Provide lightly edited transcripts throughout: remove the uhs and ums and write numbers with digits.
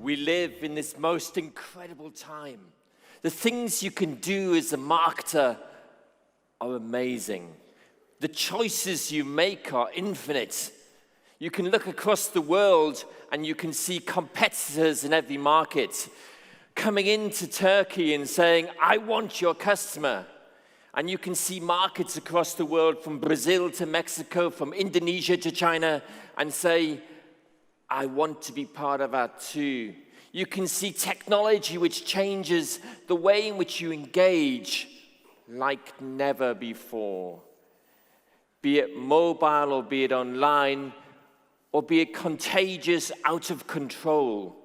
We live in this most incredible time. The things you can do as a marketer are amazing. The choices you make are infinite. You can look across the world and you can see competitors in every market coming into Turkey and saying, I want your customer. And you can see markets across the world from Brazil to Mexico, from Indonesia to China, and say, I want to be part of that too. You can see technology which changes the way in which you engage like never before. Be it mobile or be it online, or be it contagious, out of control,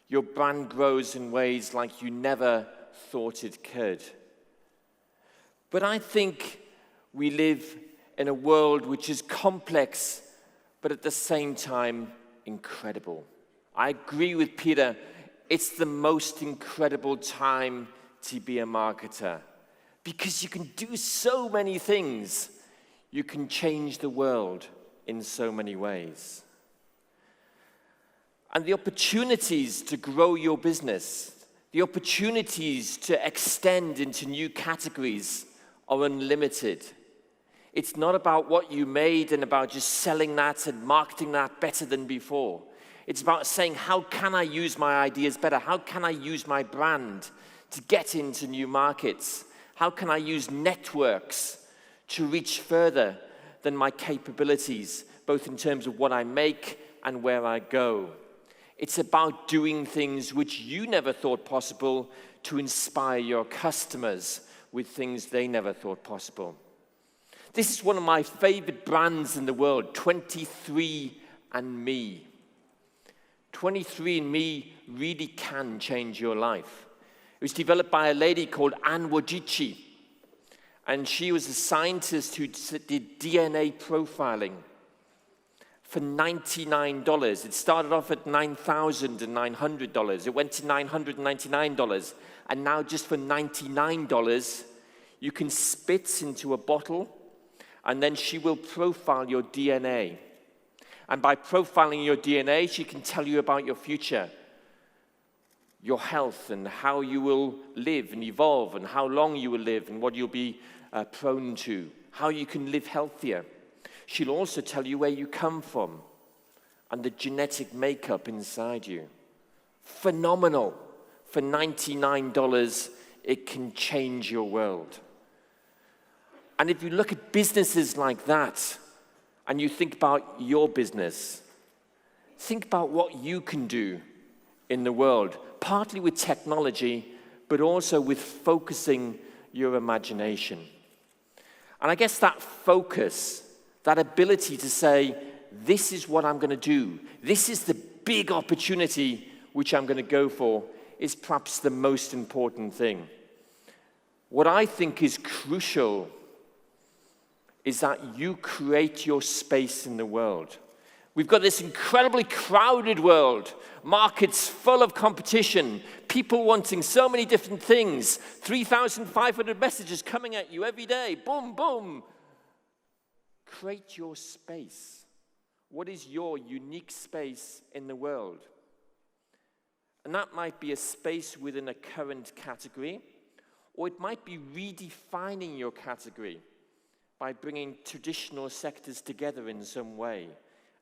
your brand grows in ways like you never thought it could. But I think we live in a world which is complex, but at the same time, incredible. I agree with Peter, it's the most incredible time to be a marketer because you can do so many things. You can change the world in so many ways. And the opportunities to grow your business, the opportunities to extend into new categories are unlimited. It's not about what you made and about just selling that and marketing that better than before. It's about saying, how can I use my ideas better? How can I use my brand to get into new markets? How can I use networks to reach further than my capabilities, both in terms of what I make and where I go? It's about doing things which you never thought possible to inspire your customers with things they never thought possible. This is one of my favorite brands in the world, 23andMe. 23andMe really can change your life. It was developed by a lady called Anne Wojcicki, and she was a scientist who did DNA profiling for $99. It started off at $9,900. It went to $999, and now just for $99, you can spit into a bottle, and then she will profile your DNA. And by profiling your DNA, she can tell you about your future, your health, and how you will live and evolve, and how long you will live, and what you'll be prone to, how you can live healthier. She'll also tell you where you come from and the genetic makeup inside you. Phenomenal. For $99, it can change your world. And if you look at businesses like that, and you think about your business, think about what you can do in the world, partly with technology, but also with focusing your imagination. And I guess that focus, that ability to say, this is what I'm going to do, this is the big opportunity which I'm going to go for, is perhaps the most important thing. What I think is crucial is that you create your space in the world. We've got this incredibly crowded world, markets full of competition, people wanting so many different things, 3,500 messages coming at you every day, boom, boom. Create your space. What is your unique space in the world? And that might be a space within a current category, or it might be redefining your category by bringing traditional sectors together in some way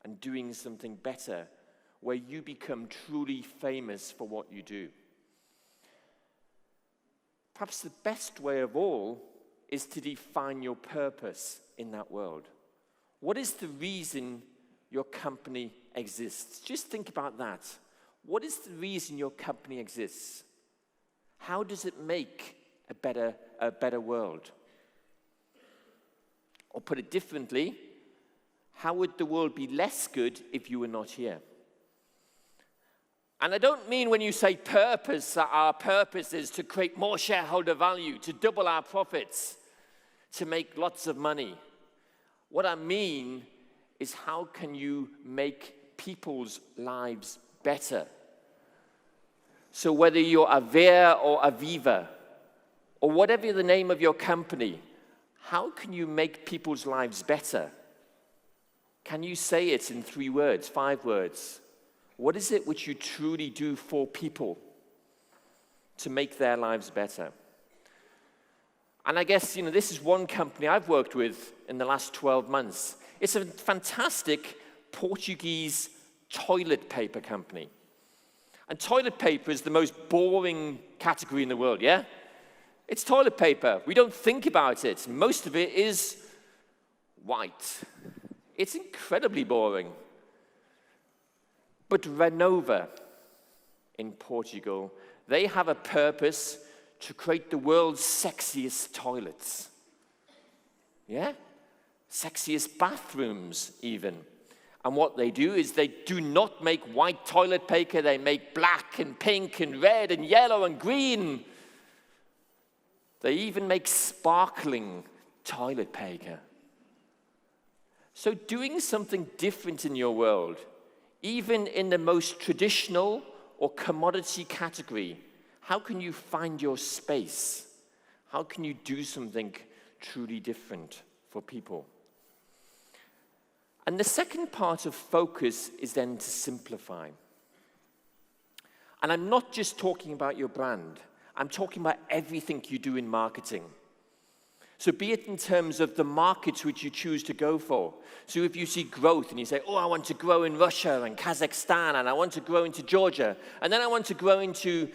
and doing something better, where you become truly famous for what you do. Perhaps the best way of all is to define your purpose in that world. What is the reason your company exists? Just think about that. What is the reason your company exists? How does it make a better world? Or put it differently, how would the world be less good if you were not here? And I don't mean when you say purpose, that our purpose is to create more shareholder value, to double our profits, to make lots of money. What I mean is, how can you make people's lives better? So whether you're Avea or Aviva, or whatever the name of your company, how can you make people's lives better? Can you say it in 3 words, 5 words? What is it which you truly do for people to make their lives better? And I guess, this is one company I've worked with in the last 12 months. It's a fantastic Portuguese toilet paper company. And toilet paper is the most boring category in the world, yeah? It's toilet paper. We don't think about it. Most of it is white. It's incredibly boring. But Renova in Portugal, they have a purpose to create the world's sexiest toilets. Yeah? Sexiest bathrooms, even. And what they do is they do not make white toilet paper, they make black and pink and red and yellow and green. They even make sparkling toilet paper. So doing something different in your world, even in the most traditional or commodity category, how can you find your space? How can you do something truly different for people? And the second part of focus is then to simplify. And I'm not just talking about your brand. I'm talking about everything you do in marketing. So be it in terms of the markets which you choose to go for. So if you see growth and you say, I want to grow in Russia and Kazakhstan, and I want to grow into Georgia, and then I want to grow into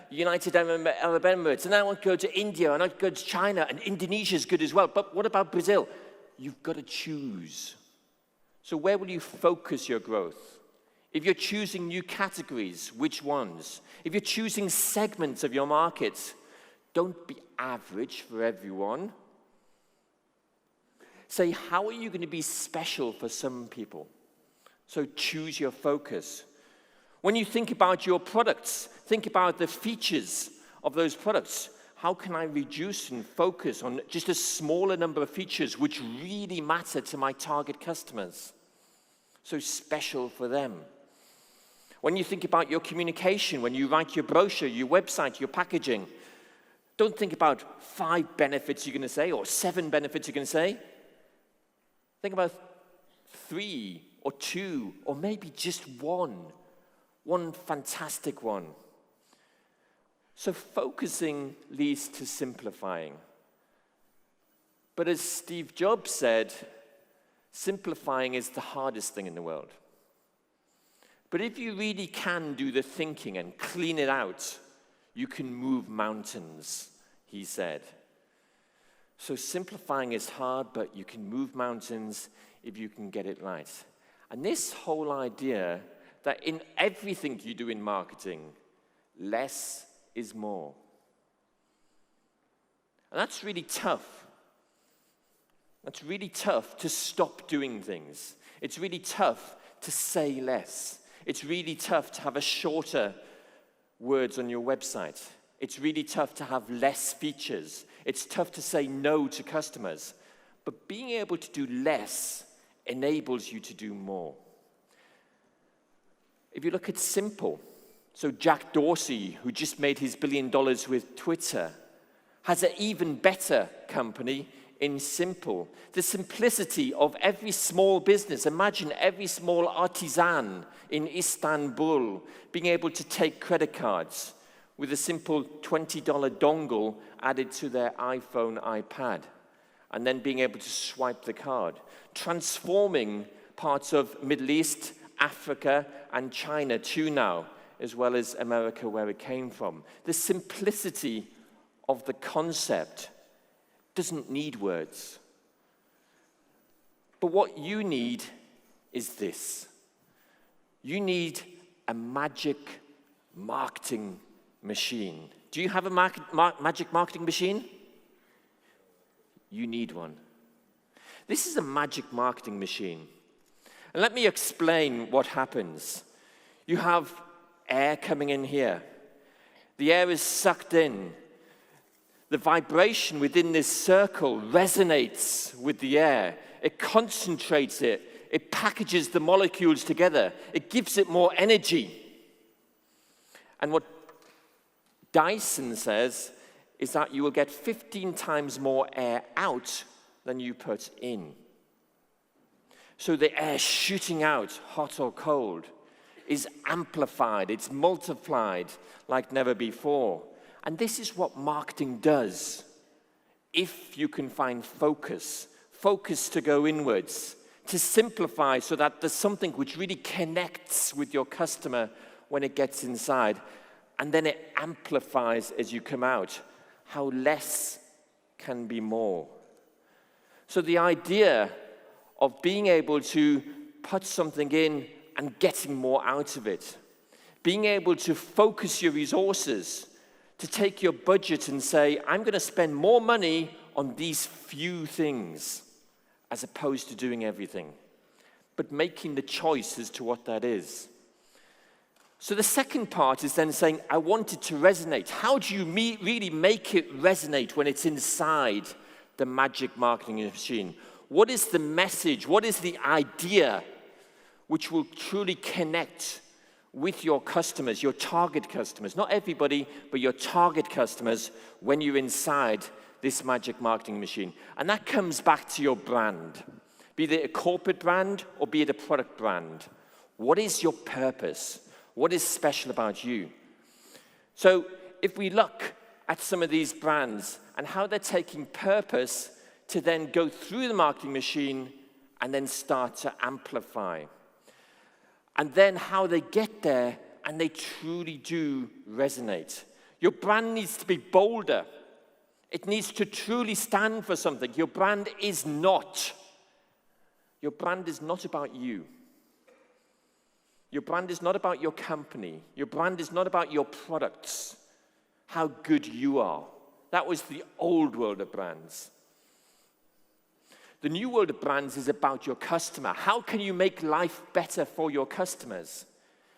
United Arab Emirates, and then I want to go to India, and I want to go to China, and Indonesia is good as well. But what about Brazil? You've got to choose. So where will you focus your growth? If you're choosing new categories, which ones? If you're choosing segments of your markets, don't be average for everyone. Say, how are you going to be special for some people? So choose your focus. When you think about your products, think about the features of those products. How can I reduce and focus on just a smaller number of features which really matter to my target customers? So special for them. When you think about your communication, when you write your brochure, your website, your packaging, don't think about 5 benefits you're going to say or 7 benefits you're going to say. Think about 3 or 2 or maybe just one fantastic one. So focusing leads to simplifying. But as Steve Jobs said, simplifying is the hardest thing in the world. But if you really can do the thinking and clean it out, you can move mountains, he said. So simplifying is hard, but you can move mountains if you can get it right. And this whole idea that in everything you do in marketing, less is more. And that's really tough. It's really tough to stop doing things. It's really tough to say less. It's really tough to have a shorter words on your website. It's really tough to have less features. It's tough to say no to customers. But being able to do less enables you to do more. If you look at simple, so Jack Dorsey, who just made his $1 billion with Twitter, has an even better company in simple. The simplicity of every small business. Imagine every small artisan in Istanbul being able to take credit cards with a simple $20 dongle added to their iPhone, iPad, and then being able to swipe the card. Transforming parts of Middle East, Africa, and China too now, as well as America where it came from. The simplicity of the concept doesn't need words. But what you need is this. You need a magic marketing machine. Do you have a magic marketing machine? You need one. This is a magic marketing machine. And let me explain what happens. You have air coming in here. The air is sucked in. The vibration within this circle resonates with the air. It concentrates it. It packages the molecules together. It gives it more energy. And what Dyson says is that you will get 15 times more air out than you put in. So the air shooting out, hot or cold, is amplified, it's multiplied like never before. And this is what marketing does. If you can find focus to go inwards, to simplify so that there's something which really connects with your customer when it gets inside, and then it amplifies as you come out, how less can be more. So the idea of being able to put something in and getting more out of it, being able to focus your resources, to take your budget and say, I'm going to spend more money on these few things as opposed to doing everything, but making the choice as to what that is. So the second part is then saying, I want it to resonate. How do you really make it resonate when it's inside the magic marketing machine? What is the message? What is the idea which will truly connect with your customers, your target customers? Not everybody, but your target customers when you're inside this magic marketing machine. And that comes back to your brand. Be it a corporate brand or be it a product brand. What is your purpose? What is special about you? So if we look at some of these brands and how they're taking purpose to then go through the marketing machine and then start to amplify. And then how they get there and they truly do resonate. Your brand needs to be bolder. It needs to truly stand for something. Your brand is not about you. Your brand is not about your company. Your brand is not about your products, how good you are. That was the old world of brands. The new world of brands is about your customer. How can you make life better for your customers?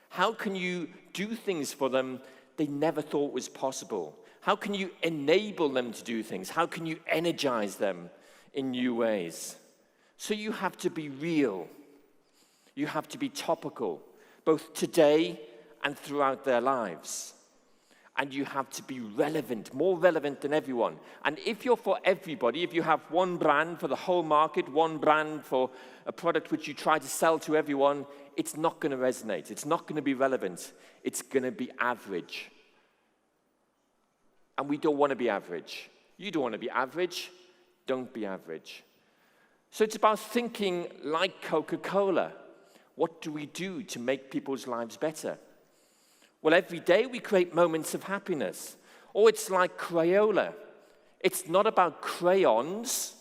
How can you do things for them they never thought was possible? How can you enable them to do things? How can you energize them in new ways? So you have to be real. You have to be topical, both today and throughout their lives. And you have to be relevant, more relevant than everyone. And if you're for everybody, if you have one brand for the whole market, one brand for a product which you try to sell to everyone, it's not going to resonate. It's not going to be relevant. It's going to be average. And we don't want to be average. You don't want to be average. Don't be average. So it's about thinking like Coca-Cola. What do we do to make people's lives better? Well, every day we create moments of happiness. Or it's like Crayola. It's not about crayons.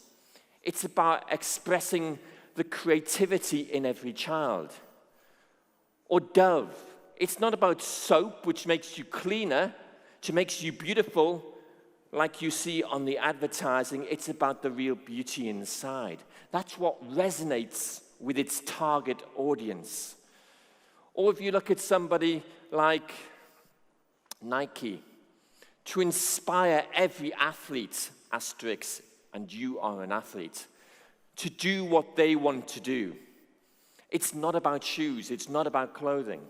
It's about expressing the creativity in every child. Or Dove. It's not about soap, which makes you cleaner, which makes you beautiful, like you see on the advertising. It's about the real beauty inside. That's what resonates with its target audience. Or if you look at somebody like Nike, to inspire every athlete, asterisk, and you are an athlete, to do what they want to do. It's not about shoes, it's not about clothing.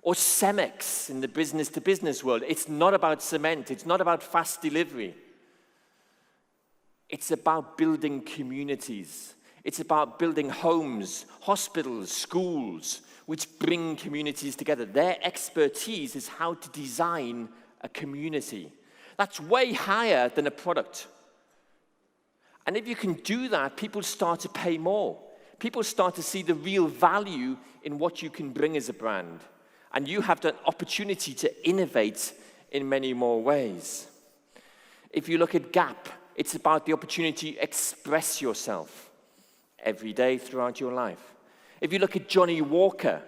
Or Cemex in the business-to-business world, it's not about cement, it's not about fast delivery. It's about building communities. It's about building homes, hospitals, schools, which bring communities together. Their expertise is how to design a community. That's way higher than a product. And if you can do that, people start to pay more. People start to see the real value in what you can bring as a brand. And you have the opportunity to innovate in many more ways. If you look at Gap, it's about the opportunity to express yourself every day throughout your life. If you look at Johnny Walker,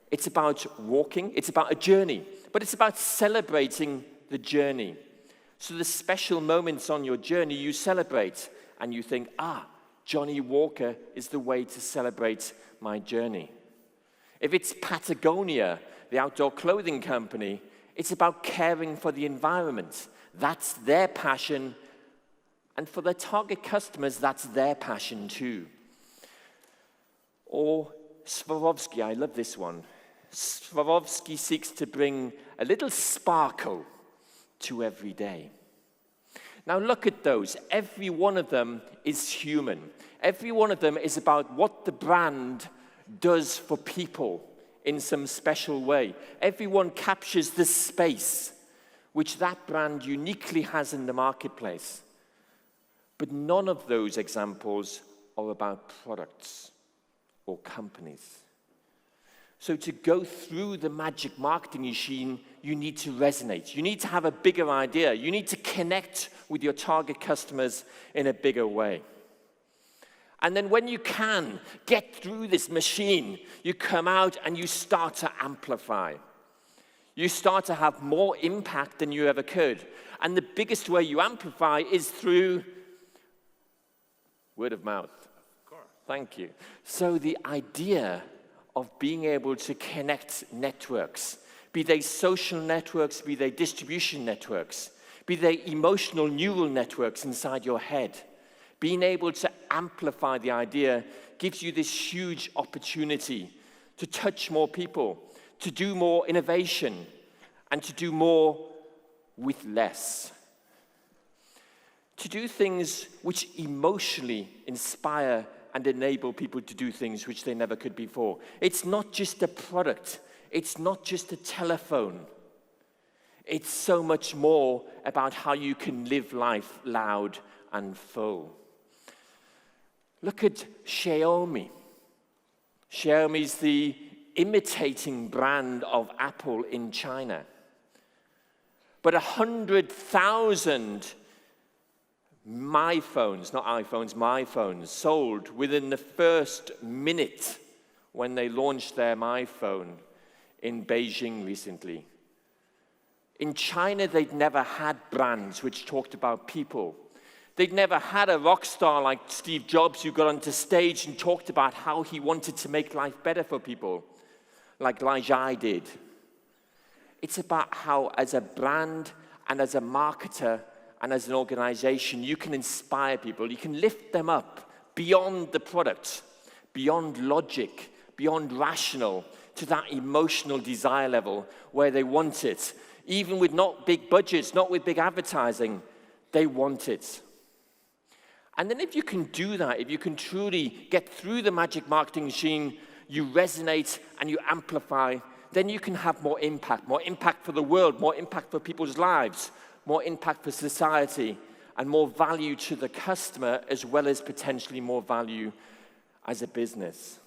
it's about walking, it's about a journey, but it's about celebrating the journey. So the special moments on your journey you celebrate, and you think, Johnny Walker is the way to celebrate my journey. If it's Patagonia, the outdoor clothing company, it's about caring for the environment. That's their passion. And for their target customers, that's their passion too. Or Swarovski, I love this one. Swarovski seeks to bring a little sparkle to every day. Now look at those. Every one of them is human. Every one of them is about what the brand does for people in some special way. Everyone captures the space which that brand uniquely has in the marketplace. But none of those examples are about products or companies. So to go through the magic marketing machine, you need to resonate. You need to have a bigger idea. You need to connect with your target customers in a bigger way. And then when you can get through this machine, you come out and you start to amplify. You start to have more impact than you ever could. And the biggest way you amplify is through word of mouth. Of course. Thank you. So the idea of being able to connect networks, be they social networks, be they distribution networks, be they emotional neural networks inside your head, being able to amplify the idea gives you this huge opportunity to touch more people, to do more innovation, and to do more with less. To do things which emotionally inspire and enable people to do things which they never could before. It's not just a product. It's not just a telephone. It's so much more about how you can live life loud and full. Look at Xiaomi. Xiaomi's the imitating brand of Apple in China. But 100,000 my phones sold within the first minute when they launched their My Phone in Beijing recently. In China, they'd never had brands which talked about people. They'd never had a rock star like Steve Jobs who got onto stage and talked about how he wanted to make life better for people, like Lai Zhai did. It's about how, as a brand and as a marketer and as an organization, you can inspire people. You can lift them up beyond the product, beyond logic, beyond rational, to that emotional desire level where they want it. Even with not big budgets, not with big advertising, they want it. And then if you can do that, if you can truly get through the magic marketing machine, you resonate and you amplify, then you can have more impact for the world, more impact for people's lives, more impact for society, and more value to the customer, as well as potentially more value as a business.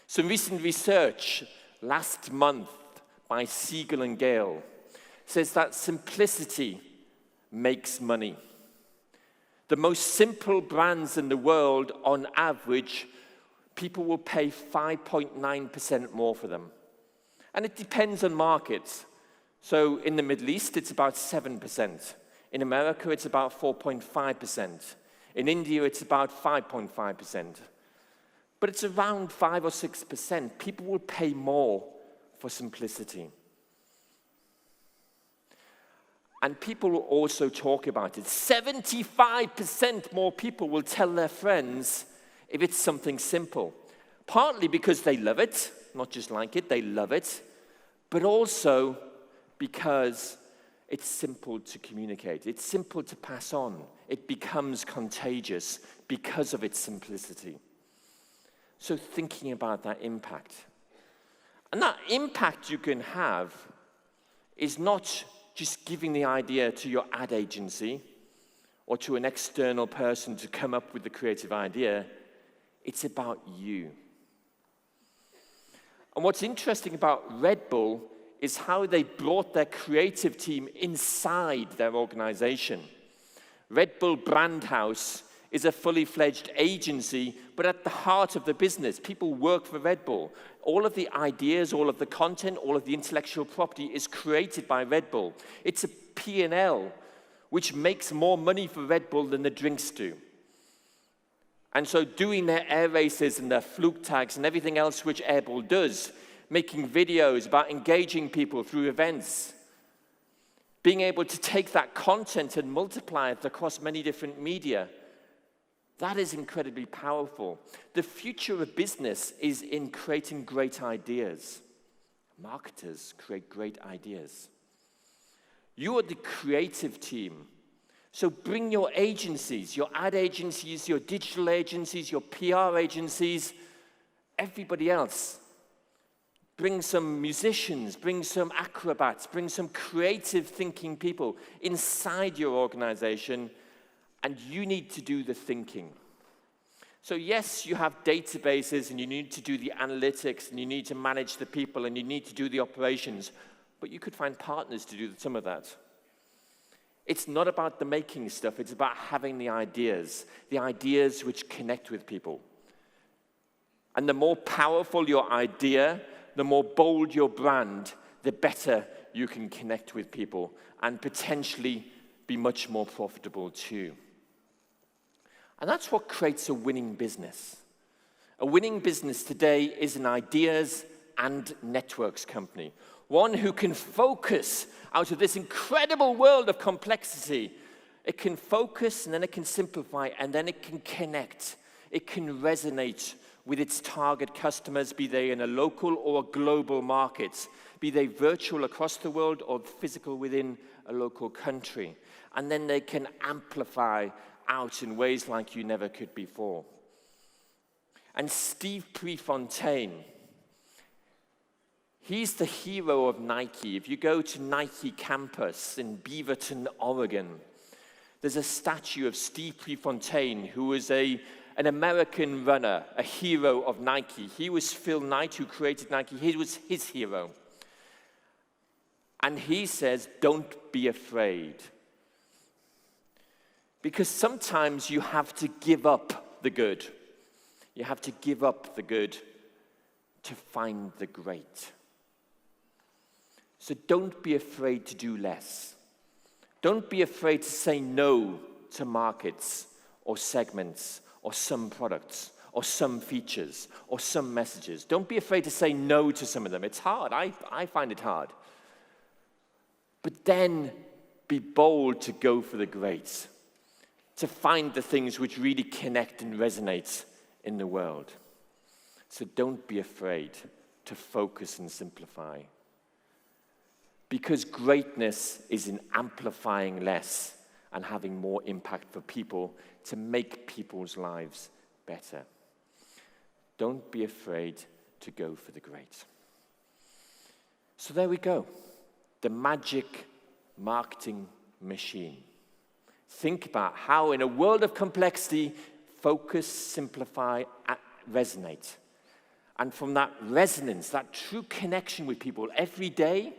Some recent research last month by Siegel and Gale says that simplicity makes money. The most simple brands in the world, on average, people will pay 5.9% more for them. And it depends on markets. So in the Middle East, it's about 7%. In America, it's about 4.5%. In India, it's about 5.5%. But it's around 5 or 6%. People will pay more for simplicity. And people will also talk about it. 75% more people will tell their friends if it's something simple. Partly because they love it, not just like it, they love it, but also because it's simple to communicate. It's simple to pass on. It becomes contagious because of its simplicity. So thinking about that impact. And that impact you can have is not just giving the idea to your ad agency or to an external person to come up with the creative idea. It's about you. And what's interesting about Red Bull is how they brought their creative team inside their organization. Red Bull Brand House is a fully fledged agency, but at the heart of the business, people work for Red Bull. All of the ideas, all of the content, all of the intellectual property is created by Red Bull. It's a P&L, which makes more money for Red Bull than the drinks do. And so doing their air races and their fluke tags and everything else which Air Bull does, making videos about engaging people through events, being able to take that content and multiply it across many different media, that is incredibly powerful. The future of business is in creating great ideas. Marketers create great ideas. You are the creative team. So bring your agencies, your ad agencies, your digital agencies, your PR agencies, everybody else. Bring some musicians, bring some acrobats, bring some creative thinking people inside your organization, and you need to do the thinking. So yes, you have databases, and you need to do the analytics, and you need to manage the people, and you need to do the operations, but you could find partners to do some of that. It's not about the making stuff, it's about having the ideas which connect with people. And the more powerful your idea, the more bold your brand, the better you can connect with people and potentially be much more profitable too. And that's what creates a winning business. A winning business today is an ideas and networks company. One who can focus out of this incredible world of complexity. It can focus, and then it can simplify, and then it can connect. It can resonate with its target customers, be they in a local or a global market, be they virtual across the world or physical within a local country. And then they can amplify out in ways like you never could before. And Steve Prefontaine, he's the hero of Nike. If you go to Nike campus in Beaverton, Oregon, there's a statue of Steve Prefontaine, who was an American runner, a hero of Nike. He was Phil Knight, who created Nike. He was his hero. And he says, don't be afraid. Because sometimes you have to give up the good. You have to give up the good to find the great. So don't be afraid to do less. Don't be afraid to say no to markets or segments or some products or some features or some messages. Don't be afraid to say no to some of them. It's hard. I find it hard. But then be bold to go for the great, to find the things which really connect and resonate in the world. So don't be afraid to focus and simplify. Because greatness is in amplifying less and having more impact for people to make people's lives better. Don't be afraid to go for the great. So there we go. The magic marketing machine. Think about how in a world of complexity, focus, simplify, resonate. And from that resonance, that true connection with people every day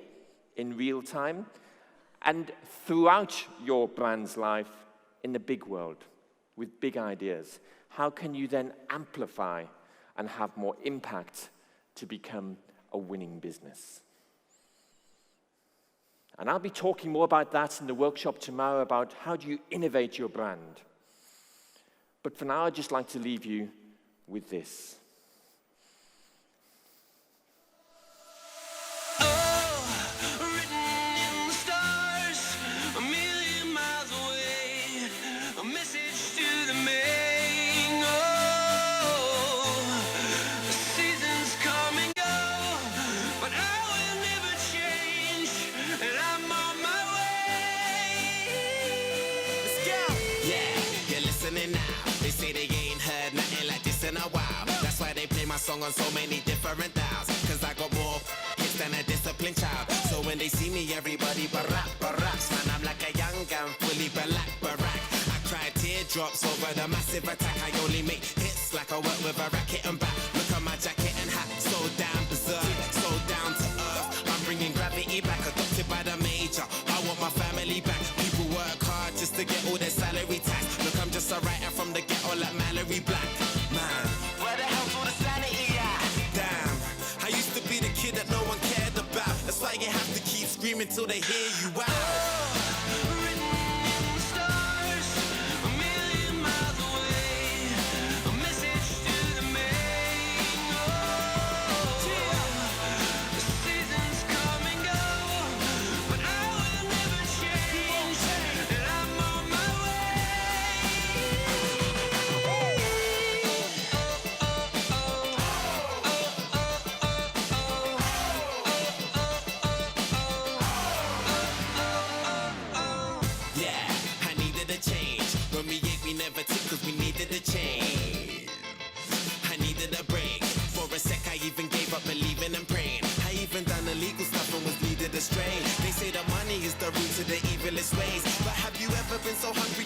in real time and throughout your brand's life in the big world with big ideas, how can you then amplify and have more impact to become a winning business? And I'll be talking more about that in the workshop tomorrow, about how do you innovate your brand. But for now, I'd just like to leave you with this. Song on so many different dials, cause I got more hits than a disciplined child. So when they see me, everybody baracks. Man, I'm like a young gun, fully barack. I cry teardrops over the massive attack. I only make hits like I work with a racket and back. Look at my jacket and hat, so damn berserk, so down to earth. I'm bringing gravity back, adopted by the major. I want my family back. People work hard just to get all their salary tax. Look, I'm just a writer from the ghetto like Mallory Black. Man, where the hell's all the sanity at? Damn, I used to be the kid that no one cared about. That's why you have to keep screaming till they hear you out. Change. I needed a break. For a sec I even gave up believing and praying. so hungry